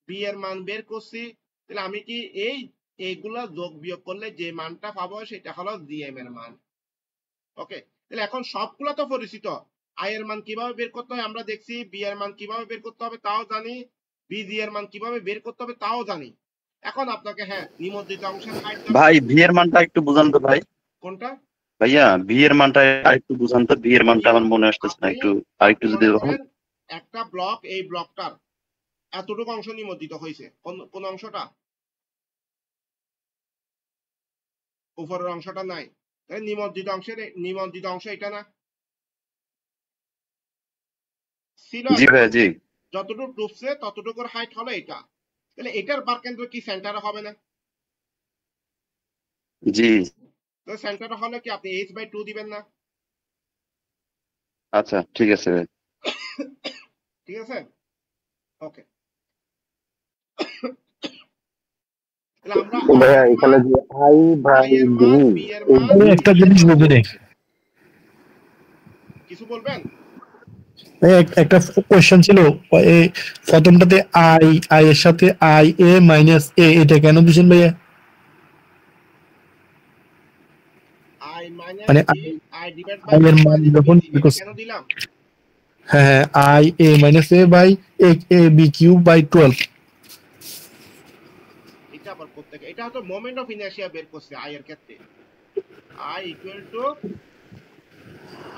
বি এর মান বের করছি, তাহলে আমি কি এইগুলা যোগ বিয়োগ করলে যে মানটা পাবো সেটা হলো জিএম এর মান। ওকে, তাহলে এখন সবগুলো তো পরিচিত। আই এর মান কিভাবে বের করতে হয় আমরা দেখছি, বি এর মান কিভাবে বের করতে হবে তাও জানি, বিজি এর মান কিভাবে বের করতে হবে তাও জানি। এখন আপনাকে হ্যাঁ নিমজ্জিত অংশের হাইট ভাই ভি এর মানটা একটু বুঝান তো ভাই। কোনটা ভাইয়া ভি এর মানটা আরেকটু বুঝান তো, ভি এর মানটা আমার মনে আসতেছে না, আপনি একটু আরেকটু যদি মনে এরকম। করেন একটা ব্লক, এই ব্লকটার এতটুকু অংশ নিমজ্জিত হয়েছে, কোন অংশটা উপরের অংশটা নাই, নিমজ্জিত অংশ এটা না ছিল, জি ভাইয়া জি। যতটুকু ডুবছে ততটুকুর হাইট হলো এটা, তাহলে এটার বার কেন্দ্র কি সেন্টারে হবে না? জি তো সেন্টারে হলে কি আপনি h/2 দিবেন না? আচ্ছা ঠিক আছে ভাই। ঠিক আছে, ওকে। তাহলে আমরা ভাইয়া এখানে যে আই ভাই আই এর ডি মান, বি এর মান, আমি একটা জিনিস বুঝে নেই, কিছু বলবেন? একটা কোয়েশ্চেন ছিল, এই প্রথমটাতে আই আই এর সাথে আই এ মাইনাস এ, এটা কেন দিচ্ছেন ভাইয়া? আই মাইনাস মানে এ, আই ডিভাইড বাই আই এর এ মান মাইনাস যখন বিজি, এটা কেন দিলাম? হ্যাঁ হ্যাঁ, I A minus A by A B cube by 12। এটা আবার প্রত্যেক, এটা হচ্ছে মোমেন্ট অফ ইনার্শিয়া বের করছে আই এর ক্ষেত্রে। আই ইকুয়াল টু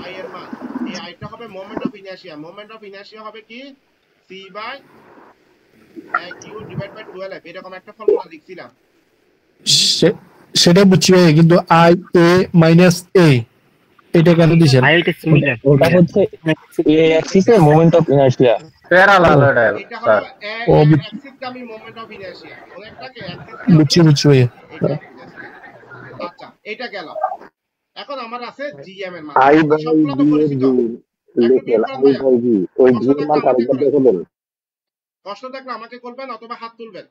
আই এর মান, এই আইটা হবে moment of inertia. Moment of inertia হবে কি C by cube divide by 12, এরকম একটা ফর্মুলা লিখছিলাম। সেটা বুঝছি ভাই, কিন্তু আই এ মাইনাস এ এটা কেন দিচ্ছেন? আইএলটি সিমিলার ওটা হচ্ছে এ অ্যাক্সিসে মোমেন্ট অফ ইনার্শিয়া। প্যারালাল এটা এটা হলো স্যার। ও অ্যাক্সিস গামী মোমেন্ট অফ ইনার্শিয়া, অনেকটাকে অ্যাক্সিস বুঝছি বুঝছি ভাইয়া। এটা বুঝেছি। আচ্ছা এটা গেল, এখন আমার আছে জিএম এর মান। আই এই বাই সবগুলো তো বি এর পরিচিত, জি একটু লেখেন, বিয়োগ করেন আই ভাইয়া। বাই বি ওই কষ্ট জি এর থাকলে মান আমাকে আরেকবার করবেন, দেখাবেন। কষ্ট থাকলে আমাকে করবেন অথবা হাত তুলবেন।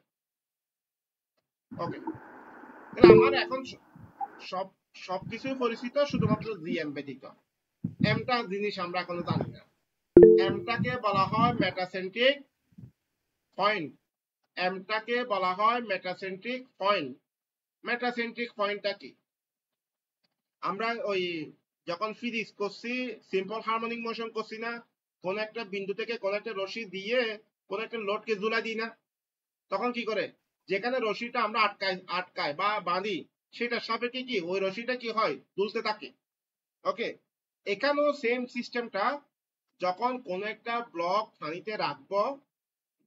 ওকে, তাহলে আমার এখন সব সবকিছুই পরিচিত, শুধুমাত্র জিএম ব্যতীত। এমটা জিনিস আমরা এখনো জানি না। এমটাকে বলা হয় মেটাসেন্ট্রিক পয়েন্ট, এমটাকে বলা হয় মেটাসেন্ট্রিক পয়েন্ট। মেটাসেন্ট্রিক পয়েন্টটা কি? আমরা ওই যখন ফিজিক্স করছি, সিম্পল হারমোনিক মোশন করছি না, কোন একটা বিন্দু থেকে কোন একটা রশি দিয়ে কোন একটা লোডকে ঝুলাই দিই না, তখন কি করে যেখানে রশিটা আমরা আটকায় বা বাঁধি সেটা সাপেক্ষে কি ওই রশিটা কি হয় দুলতে থাকে। ওকে, এখানেও সেম সিস্টেমটা, যখন কোন একটা ব্লক পানিতে রাখবো,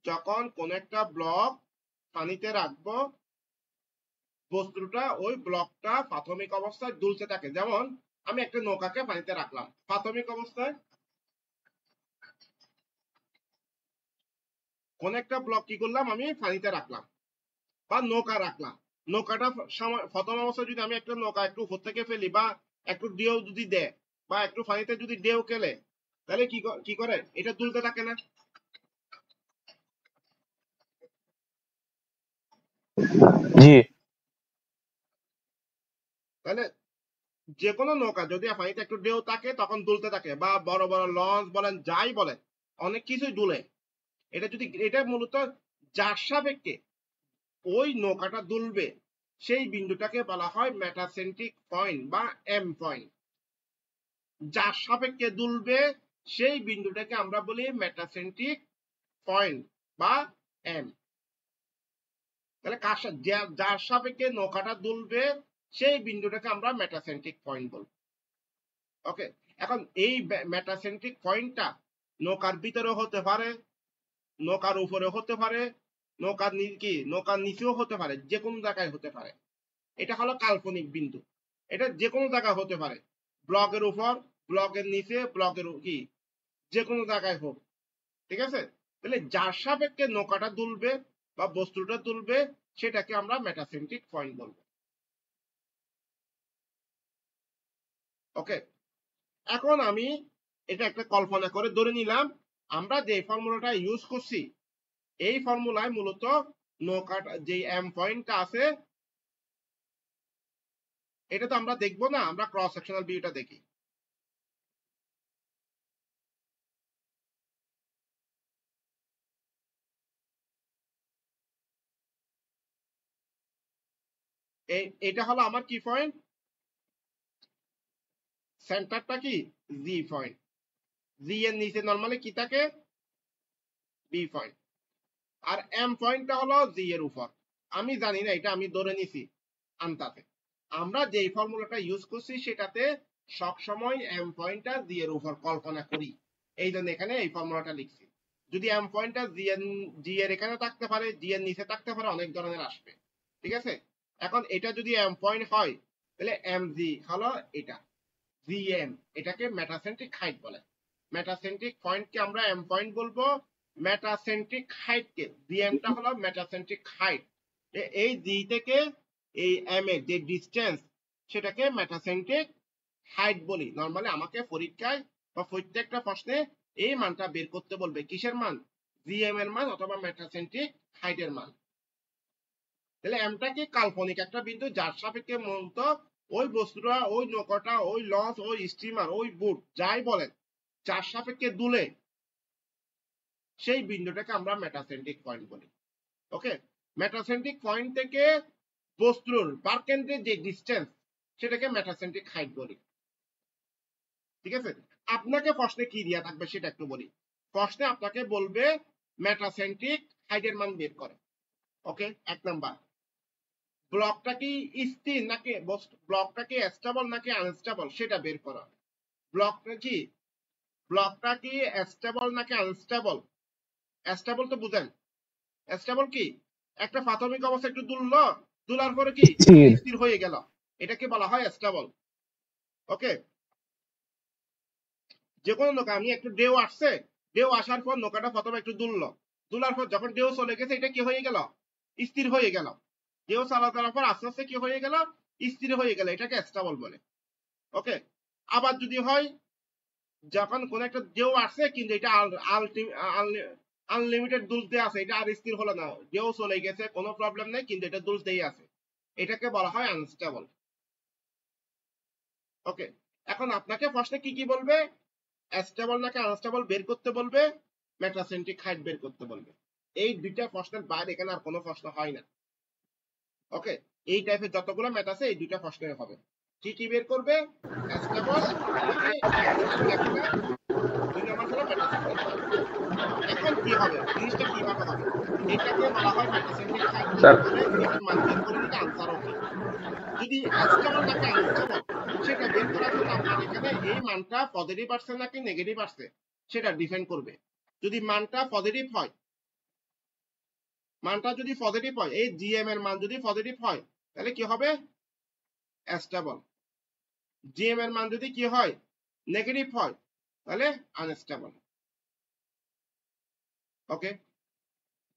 যখন কোন একটা ব্লক পানিতে রাখবো, বস্তুটা ওই ব্লকটা প্রাথমিক অবস্থায় দুলতে থাকে। যেমন আমি একটা নৌকাকে পানিতে রাখলাম, প্রাথমিক অবস্থায় কোন একটা ব্লক কি করলাম আমি পানিতে রাখলাম বা নৌকা রাখলাম। নৌকাটা প্রথম অবস্থায় যদি আমি একটা নৌকা একটু উপর থেকে ফেলি বা একটু ঢেউ যদি দেয় বা একটু পানিতে যদি ঢেউ খেলে, তাহলে কি করে এটা দুলতে থাকে না? জি তাহলে যে কোনো নৌকা যদি পানিতে একটু ঢেউ থাকে তখন দুলতে থাকে, বা বড় বড় লঞ্চ বলেন যাই বলেন অনেক কিছুই দুলে। এটা মূলত যার সাপেক্ষে ওই নৌকাটা দুলবে সেই বিন্দুটাকে বলা হয় মেটাসেন্ট্রিক পয়েন্ট বা এম পয়েন্ট। যার সাপেক্ষে দুলবে সেই বিন্দুটাকে আমরা বলি মেটাসেন্ট্রিক পয়েন্ট বা এম। তাহলে যার সাপেক্ষে নৌকাটা দুলবে সেই বিন্দুটাকে আমরা মেটাসেন্ট্রিক পয়েন্ট বলবো। ওকে, এখন এই মেটাসেন্ট্রিক পয়েন্টটা নৌকার ভিতরেও হতে পারে, নৌকার উপরে হতে পারে, নৌকার নিচেও হতে পারে, যে কোনো জায়গায় হতে পারে। এটা হলো কাল্পনিক বিন্দু, এটা যে কোনো জায়গায় হতে পারে, ব্লকের উপর, ব্লকের নিচে, ব্লকের কি যে কোনো জায়গায় হোক। ঠিক আছে, তাহলে যার সাপেক্ষে নৌকাটা দুলবে বা বস্তুটা দুলবে সেটাকে আমরা মেটাসেন্ট্রিক পয়েন্ট বলবো। ওকে, এখন আমি এটা একটা কল্পনা করে ধরে নিলাম আমরা যে ফর্মুলাটা ইউজ করছি এই ফর্মুলায় মূলত নৌকাটা যে এম পয়েন্টটা আছে এটা তো আমরা দেখবো না, আমরা ক্রস সেকশনাল ভিউটা দেখি। এটা হলো আমার কি পয়েন্ট, সেন্টারটা কি জি পয়েন্ট, জি এর নিচে নরমালি কি থাকে বি পয়েন্ট, আর এম পয়েন্টটা হলো জি এর উপর। আমি জানি না, এটা আমি ধরে নিছি আন্তাতে। আমরা যে ফর্মুলাটা ইউজ করছি সেটাতে সব সময় এম পয়েন্টটা জি এর উপর কল্পনা করি, এই জন্য এখানে এই ফর্মুলাটা লিখছি। যদি এম পয়েন্টটা জি এর এখানে থাকতে পারে, জি এর নিচে থাকতে পারে, অনেক ধরনের আসবে, ঠিক আছে। এখন এটা যদি এম পয়েন্ট হয় তাহলে এম জি হলো এটা জি এম, এটাকে মেটাসেন্ট্রিক হাইট বলে। মেটাসেন্ট্রিক পয়েন্টকে আমরা এম পয়েন্ট বলবো, মেটাসেন্ট্রিক হাইটকে জিএমটা হলো মেটাসেন্ট্রিক হাইট। এই জি থেকে এই এম এর যে ডিসটেন্স সেটাকে মেটাসেন্ট্রিক হাইট বলি। নরমালি আমাকে পরীক্ষায় বা প্রত্যেকটা প্রশ্নে এই মানটা বের করতে বলবে, কিসের মান, জিএম এর মান অথবা মেটাসেন্ট্রিক হাইটের মান। তাহলে এমটা কি কাল্পনিক একটা বিন্দু যার সাপেক্ষে মূলত ওই বস্তুটা, ওই নৌকাটা, ওই লঞ্চ, ওই স্টিমার, ওই বুট যাই বলেন, যার সাপেক্ষে দুলে সেই বিন্দুটাকে আমরা মেটাসেন্ট্রিক পয়েন্ট বলি। ওকে, মেটাসেন্ট্রিক পয়েন্ট থেকে বস্তুর পারকেন্দ্রের যে ডিসটেন্স সেটাকে মেটাসেন্ট্রিক হাইট বলি, ঠিক আছে। আপনাকে প্রশ্নে কি দেয়া থাকবে সেটা একটু বলি। প্রশ্নে আপনাকে বলবে মেটাসেন্ট্রিক হাইটের মান বের করে। ওকে, 1 নাম্বার, ব্লকটা কি স্থির নাকি, ব্লকটা কি স্টেবল নাকি আনস্টেবল সেটা বের করা। ব্লকটা কি স্টেবল নাকি আনস্টেবল। স্টেবল তো বুঝেন, স্টেবল কি একটা প্রাথমিক অবস্থা একটু দুললো, দুলার পরে কি স্থির হয়ে গেল, এটাকে বলা হয় স্টেবল। ওকে, যে কোনো নৌকা, আমি একটু ঢেউ আসছে, ঢেউ আসার পর নৌকাটা প্রথমে একটু দুললো, দুলার পর যখন ঢেউ চলে গেছে এটা কি হয়ে গেল, স্থির হয়ে গেল। ঢেউ চালানোর পর আস্তে আস্তে কি হয়ে গেল, স্থির হয়ে গেল, এটাকে স্টেবল বলে। ওকে, আবার যদি হয় যখন কোন একটা ঢেউ আসছে কিন্তু এটা আনলিমিটেড দুলতে আছে, এটা আর স্থির হলো না, ঢেউ চলে গেছে, কোনো প্রবলেম নেই, কিন্তু এটা দুলতেই আছে, এটাকে বলা হয় আনস্টেবল। ওকে, এখন আপনাকে প্রশ্নে কি কি বলবে, স্টেবল নাকি আনস্টেবল বের করতে বলবে, মেটাসেন্ট্রিক হাইট বের করতে বলবে। এই দুইটা প্রশ্নের বাইরে এখানে আর কোনো প্রশ্ন হয় না। ওকে, এই টাইপের যতগুলো ম্যাথ আছে এই দুইটা প্রশ্নের হবে। কি কি বের করবে, স্টেবল নাকি দুই নাম্বার হলো মেটাসেন্ট্রিক। এখন কি হবে, জিনিসটা কিভাবে হবে, এটাকে বলা হয় মেটাসেন্ট্রিক হাইট করে এটার মান বের করে নিলে আনসার হবে। যদি স্টেবল নাকি আনস্টেবল সেটা বের করার জন্য আপনার এখানে এই মানটা পজিটিভ আসছে নাকি নেগেটিভ আসছে সেটা ডিফাইন করবে। যদি মানটা পজিটিভ হয়, মানটা যদি পজিটিভ হয়, এই জিএম এর মান যদি পজিটিভ হয় তাহলে কি হবে, স্টেবল। জিএম এর মান যদি কি হয়, নেগেটিভ হয় তাহলে আনস্টেবল। ওকে,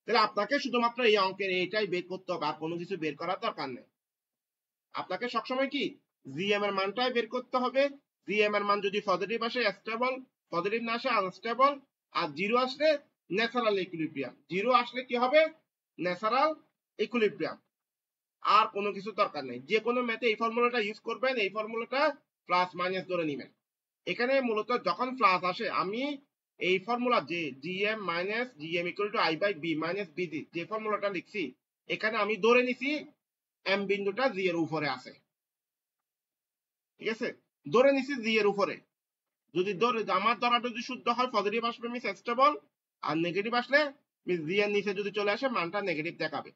তাহলে আপনাকে শুধুমাত্র এই অঙ্কের এইটাই বের করতে হবে, আর কোনো কিছু বের করার দরকার নেই। আপনাকে সবসময় কি জিএম এর মানটাই বের করতে হবে। জিএম এর মান যদি পজিটিভ আসে স্টেবল, পজিটিভ না আসে আনস্টেবল, আর জিরো আসলে ন্যাচারাল ইকুইলিব্রিয়াম। জিরো আসলে কি হবে, ন্যাচারাল ইকুইলিব্রিয়াম। আর কোনো কিছু দরকার নেই, যে কোনো ম্যাথে এই ফর্মুলাটা ইউজ করবেন, এই ফর্মুলাটা প্লাস মাইনাস ধরে নেবেন। এখানে মূলত যখন প্লাস আসে, আমি এই ফর্মুলা যে GM minus GM equal to I by B minus BG যে ফর্মুলাটা লিখছি, এখানে আমি ধরে নিছি এম বিন্দুটা জি এর উপরে আছে, ঠিক আছে, ধরে নিছি জি এর উপরে। যদি আমার ধরাটা যদি শুদ্ধ হয়, পজিটিভ আসবে মিস স্টেবল, আর নেগেটিভ আসলে মিস জি এর নিচে যদি চলে আসে মানটা নেগেটিভ দেখাবে,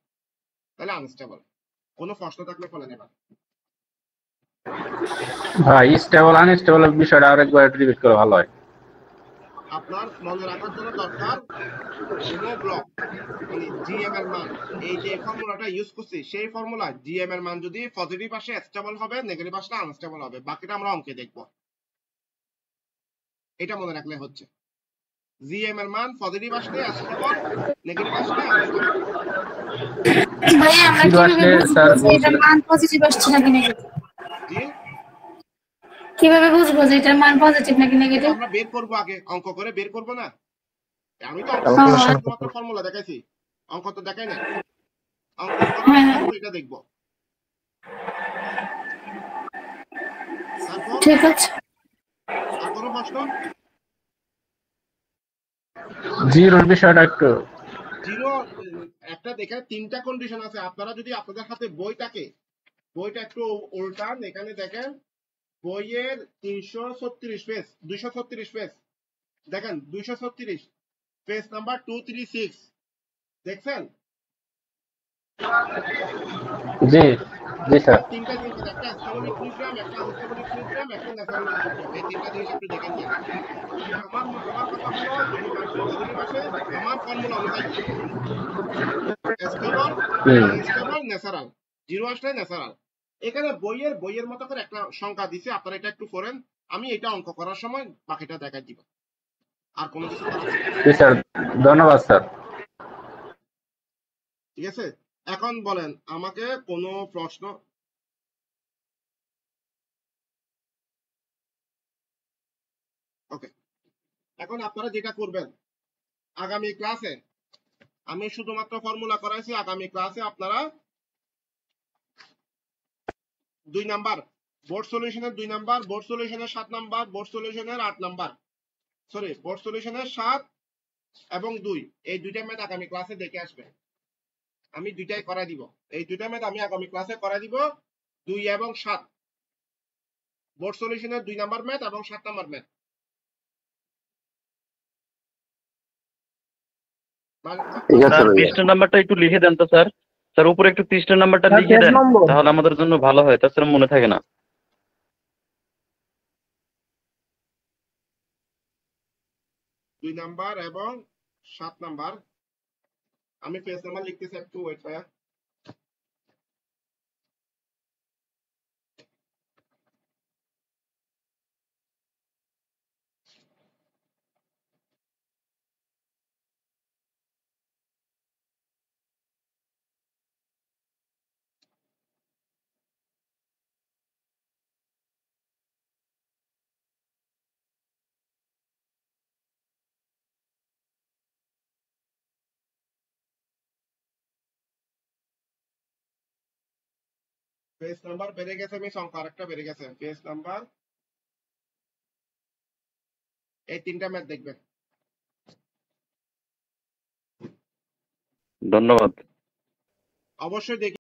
তাহলে আনস্টেবল। কোনো প্রশ্ন থাকলে ফলে নেবেন। ভাই স্টেবল আনস্টেবল বিষয়টা আরেকবার রিপিট করে ভালো হয়। আপনার মনে রাখার জন্য দরকার, কোনো ব্লক মানে জিএম এর মান, এই যে ফর্মুলাটা ইউজ করছি সেই ফর্মুলা জিএম এর মান যদি পজিটিভ আসে স্টেবল হবে, নেগেটিভ আসলে আনস্টেবল হবে। বাকিটা আমরা অঙ্কে দেখব, এটা মনে রাখলে হচ্ছে। জিএম এর মান পজিটিভ আসলে স্টেবল, নেগেটিভ আসলে আনস্টেবল। ভাই আমরা কিভাবে বুঝবো যে এটার মান পজিটিভ আসছে নাকি নেগেটিভ? জি, কিভাবে বুঝবো যে এটার মান পজিটিভ নাকি নেগেটিভ? আমরা বের করব, আগে অঙ্ক করে বের করব না। আমি তো মাত্র ফর্মুলা দেখাইছি, অঙ্ক তো দেখাই না। অঙ্ক করে এটা দেখব। ঠিক আছে, আর কোনো প্রশ্ন? জিরোর বিষয়টা একটু জিরো একটা দেখে তিনটা কন্ডিশন আছে। আপনারা যদি আপনাদের হাতে বই থাকে বইটা একটু উল্টান, এখানে দেখেন বইয়ের 336 পেজ, 236 পেজ, দেখেন 236 পেজ নাম্বার 236 দেখছেন? জি জি স্যার। তিনটা জিনিস, একটা স্টেবল ইকুইলিব্রিয়াম, একটা আনস্টেবল ইকুইলিব্রিয়াম, একটা ন্যাচারাল ইকুইলিব্রিয়াম, এই তিনটা জিনিস একটু দেখে নিয়ে। আমার কথা হলো যদি পজিটিভ আসে আমার ফর্মুলা অনুযায়ী স্টেবল, আনস্টেবল, ন্যাচারাল, জিরো আসলে ন্যাচারাল। এখানে বইয়ের মতো করে একটা সংখ্যা দিছে, আপনারা এটা একটু পড়েন, আমি এটা অঙ্ক করার সময় বাকিটা দেখাই দিব। আর কোনো কিছু করার আছে? জি স্যার, ধন্যবাদ স্যার। ঠিক আছে, এখন বলেন আমাকে কোনো প্রশ্ন। ওকে, এখন আপনারা যেটা করবেন আগামী ক্লাসে, আমি শুধুমাত্র ফর্মুলা করাইছি, আগামী ক্লাসে আপনারা 2 নাম্বার বোর্ড সলিউশনের 2 নাম্বার, বোর্ড সলিউশনের 7 নাম্বার, বোর্ড সলিউশনের 8 নাম্বার, সরি বোর্ড সলিউশনের 7 এবং 2, এই দুইটা ম্যাথ আগামী ক্লাসে দেখে আসবে। আমি দুইটাই করাই দিব, এই দুইটা ম্যাথ আমি আগামী ক্লাসে করাই দিব, 2 এবং 7 বোর্ড সলিউশনের 2 নাম্বার ম্যাথ এবং 7 নাম্বার ম্যাথ। ঠিক আছে স্যার ভাইয়া। 20 নাম্বারটা একটু লিখে দেন তো স্যার। স্যার উপরে একটু 30 নাম্বারটা লিখে দেন, তাহলে আমাদের জন্য ভালো হয়, তাছাড়া মনে থাকে না। 2 নাম্বার এবং 7 নাম্বার, আমি পেজ নাম্বার লিখতেছি, একটু ওয়েট ভাইয়া। পেজ নাম্বার বেড়ে গেছে, আমি সংখ্যা আরেকটা বেড়ে গেছে, পেজ নাম্বার, এই তিনটা ম্যাথ দেখবেন। ধন্যবাদ। অবশ্যই দেখি।